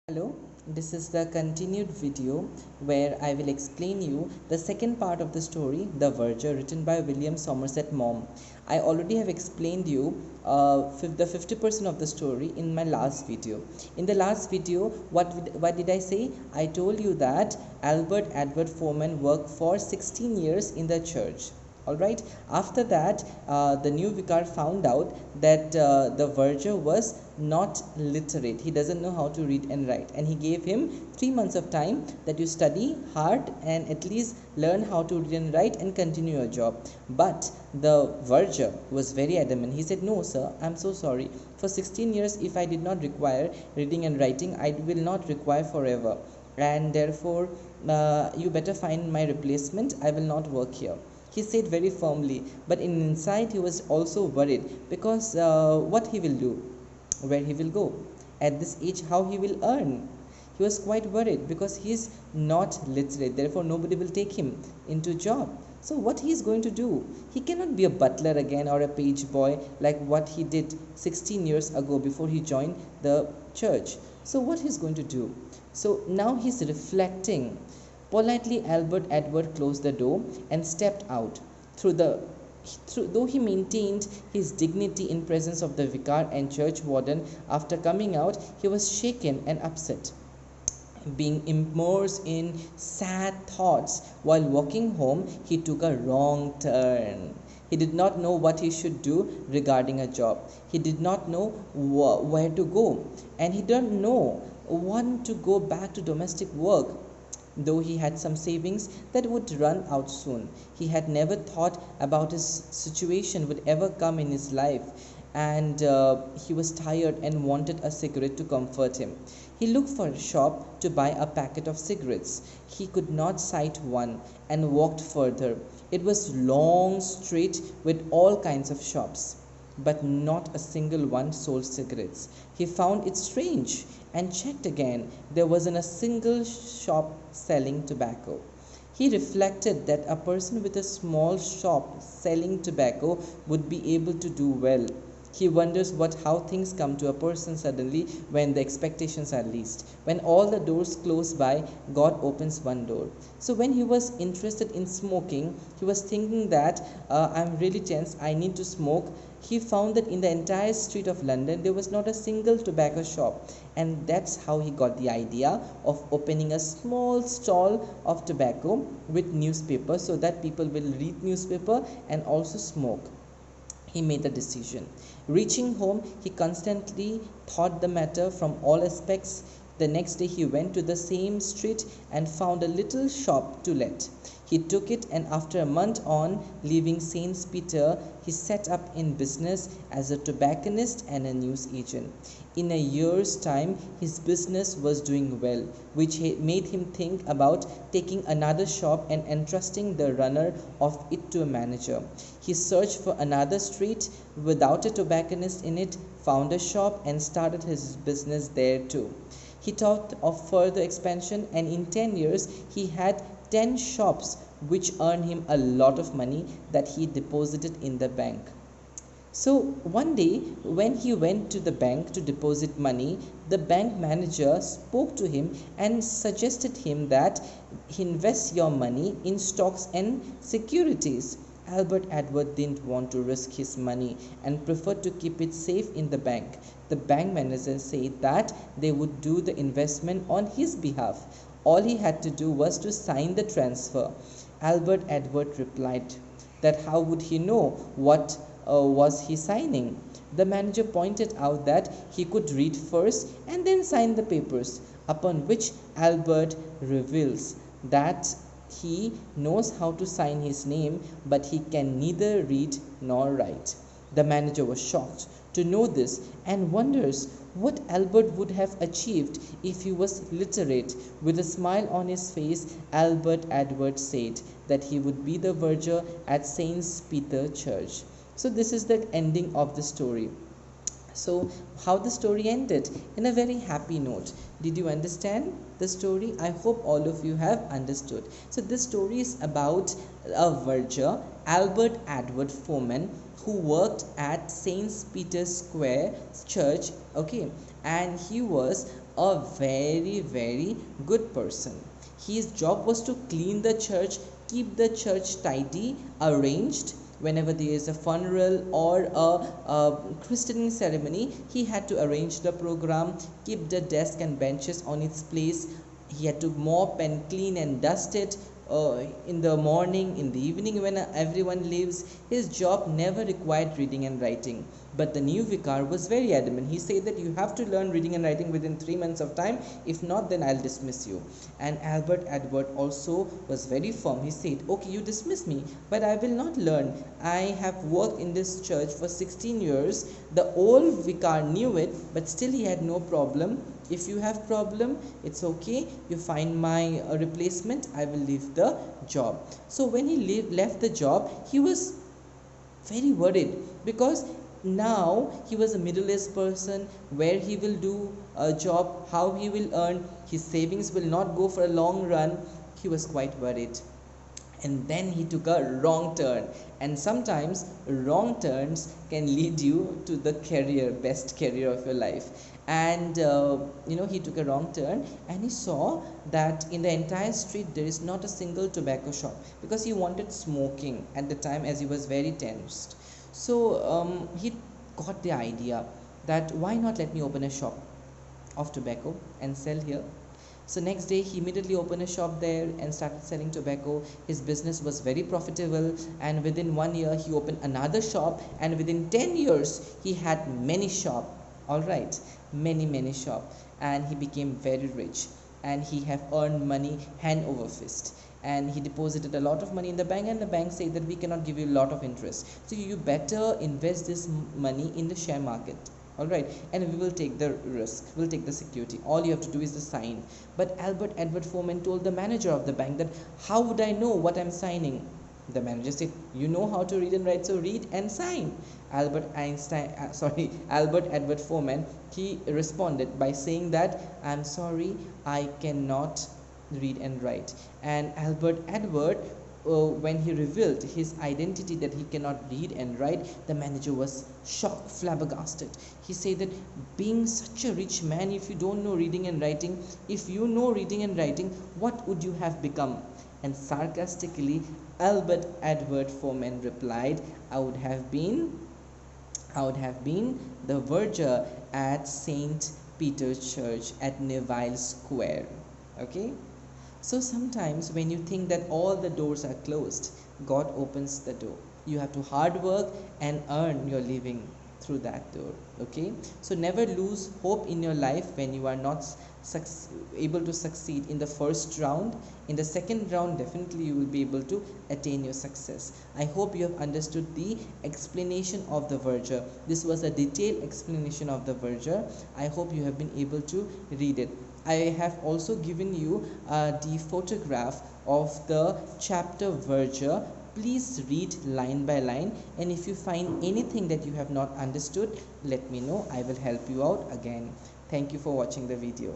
Hello, this is the continued video where I will explain you the second part of the story, The Verger, written by William Somerset Maugham. I already have explained you the 50% of the story in my last video. In the last video, what did I say? I told you that Albert Edward Foreman worked for 16 years in the church. Alright, after that the new vicar found out that the verger was not literate. He doesn't know how to read and write, and he gave him 3 months of time that you study hard and at least learn how to read and write and continue your job. But the verger was very adamant. He said, no sir, I'm so sorry, for 16 years if I did not require reading and writing, I will not require forever, and therefore you better find my replacement. I will not work here, he said very firmly. But inside he was also worried, because what he will do, where he will go at this age, how he will earn. He was quite worried because he is not literate, therefore nobody will take him into job. So what he is going to do? He cannot be a butler again or a page boy like what he did 16 years ago before he joined the church. So what he's going to do? So now he's reflecting. Politely, Albert Edward closed the door and stepped out. Though he maintained his dignity in presence of the vicar and church warden, after coming out, he was shaken and upset. Being immersed in sad thoughts while walking home, he took a wrong turn. He did not know what he should do regarding a job. He did not know where to go, and he didn't know when to go back to domestic work. Though he had some savings that would run out soon, he had never thought about his situation would ever come in his life, and he was tired and wanted a cigarette to comfort him. He looked for a shop to buy a packet of cigarettes. He could not sight one and walked further. It was long street with all kinds of shops, but not a single one sold cigarettes. He found it strange and checked again. There wasn't a single shop selling tobacco. He reflected that a person with a small shop selling tobacco would be able to do well. He wonders how things come to a person suddenly when the expectations are least. When all the doors close by, God opens one door. So when he was interested in smoking, he was thinking that I'm really tense, I need to smoke. He found that in the entire street of London there was not a single tobacco shop, and that's how he got the idea of opening a small stall of tobacco with newspaper, so that people will read newspaper and also smoke. He made a decision. Reaching home, he constantly thought the matter from all aspects. The next day he went to the same street and found a little shop to let. He took it, and after a month on leaving St. Peter, he set up in business as a tobacconist and a news agent. In a year's time, his business was doing well, which made him think about taking another shop and entrusting the runner of it to a manager. He searched for another street without a tobacconist in it, found a shop, and started his business there too. He thought of further expansion, and in 10 years he had 10 shops, which earned him a lot of money that he deposited in the bank. So one day when he went to the bank to deposit money, the bank manager spoke to him and suggested him that he invest your money in stocks and securities. Albert Edward didn't want to risk his money and preferred to keep it safe in the bank. The bank manager said that they would do the investment on his behalf. All he had to do was to sign the transfer. Albert Edward replied that how would he know what was he signing? The manager pointed out that he could read first and then sign the papers, upon which Albert reveals that he knows how to sign his name, but he can neither read nor write. The manager was shocked to know this and wonders what Albert would have achieved if he was literate. With a smile on his face, Albert Edward said that he would be the verger at St. Peter Church. So this is the ending of the story. So how the story ended? In a very happy note. Did you understand the story? I hope all of you have understood. So this story is about a verger, Albert Edward Foreman, who worked at St. Peter's Square Church, okay, and he was a very good person. His job was to clean the church, keep the church tidy, arranged. Whenever there is a funeral or a christening ceremony, he had to arrange the program, keep the desk and benches on its place. He had to mop and clean and dust it in the morning, in the evening, when everyone leaves. His job never required reading and writing. But the new vicar was very adamant. He said that you have to learn reading and writing within 3 months of time. If not, then I'll dismiss you. And Albert Edward also was very firm. He said, okay, you dismiss me, but I will not learn. I have worked in this church for 16 years. The old vicar knew it, but still he had no problem. If you have problem, it's okay, you find my replacement, I will leave the job. So when he left the job, he was very worried, because now he was a middle-aged person. Where he will do a job, how he will earn, his savings will not go for a long run. He was quite worried. And then he took a wrong turn, and sometimes wrong turns can lead you to the best career of your life. And he took a wrong turn, and he saw that in the entire street there is not a single tobacco shop, because he wanted smoking at the time, as he was very tensed. So he got the idea that why not let me open a shop of tobacco and sell here. So next day he immediately opened a shop there and started selling tobacco. His business was very profitable, and within 1 year he opened another shop, and within 10 years he had many shop. All right, many shop, and he became very rich, and he have earned money hand over fist. And he deposited a lot of money in the bank, and the bank said that we cannot give you a lot of interest, so you better invest this money in the share market. All right, and we will take the risk, we'll take the security, all you have to do is the sign. But Albert Edward Foreman told the manager of the bank that how would I know what I'm signing? The manager said, you know how to read and write, so read and sign. Albert Edward Foreman, he responded by saying that I'm sorry, I cannot read and write. And Albert Edward, when he revealed his identity that he cannot read and write, the manager was shocked, flabbergasted. He said that being such a rich man, if you don't know reading and writing, if you know reading and writing, what would you have become? And sarcastically, Albert Edward Foreman replied, I would have been the verger at St. Peter's Church at Neville Square. Okay, so sometimes when you think that all the doors are closed, God opens the door. You have to hard work and earn your living through that door. Okay, so never lose hope in your life when you are not able to succeed in the first round. In the second round, definitely you will be able to attain your success. I hope you have understood the explanation of the Verger. This was a detailed explanation of the Verger. I hope you have been able to read it. I have also given you the photograph of the chapter Verger. Please read line by line, and if you find anything that you have not understood, let me know. I will help you out again. Thank you for watching the video.